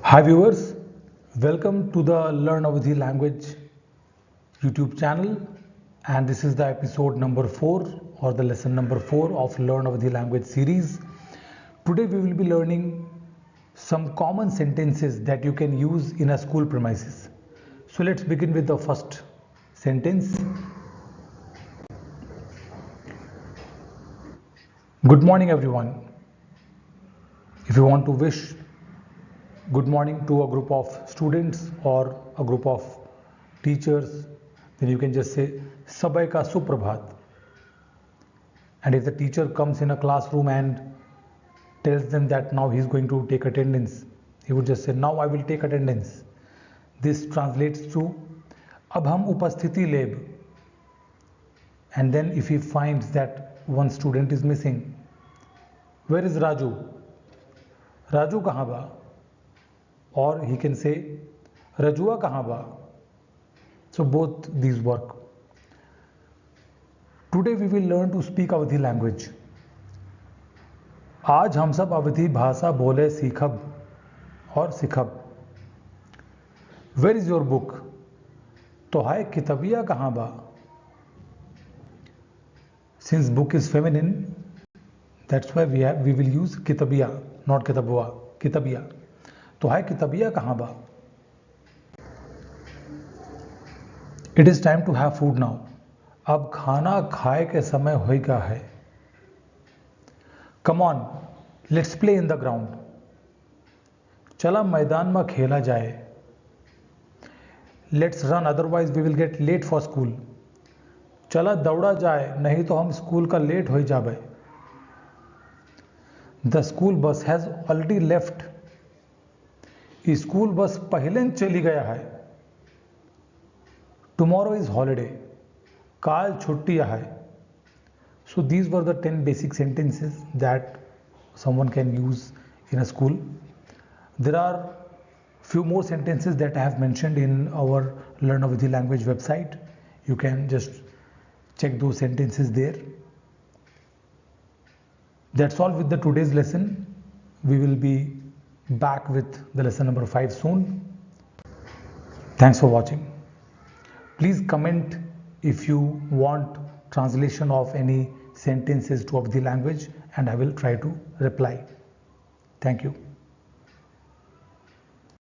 Hi viewers, welcome to the Learn Awadhi Language YouTube channel, and this is the episode number 4 or the lesson number 4 of Learn Awadhi Language series. Today we will be learning some common sentences that you can use in a school premises. So let's begin with the first sentence. Good morning everyone. If you want to wish good morning to a group of students or a group of teachers, then you can just say Sabay ka suprabhat. And if the teacher comes in a classroom and tells them that now he is going to take attendance, he would just say now I will take attendance. This translates to ab hum upasthiti leb. And then if he finds that one student is missing, where is Raju? Raju kahan ba? Or he can say Rajua kahan ba? So both these work. Today we will learn to speak Awadhi language. आज हम सब अवधी भाषा बोले सीखब और सिखब. Where is your book? तो हाय किताबिया कहाँ बा? Since book is feminine, that's why we will use किताबिया, not किताबुआ, किताबिया. तो हाय किताबिया कहाँ बा? It is time to have food now. अब खाना खाए के समय होएगा है. Come on, let's play in the ground. चला मैदान में खेला जाए. Let's run, otherwise we will get late for school. चला दौड़ा जाए, नहीं तो हम स्कूल का लेट हो जाबे. The school bus has already left. School bus पहले चली गया है. Tomorrow is holiday. काल छुट्टी है. So these were the 10 basic sentences that someone can use in a school. There are few more sentences that I have mentioned in our Learn Awadhi Language website. You can just check those sentences there. That's all with the today's lesson. We will be back with the lesson number 5 soon. Thanks for watching. Please comment if you want translation of any sentences to Awadhi language, and I will try to reply. Thank you.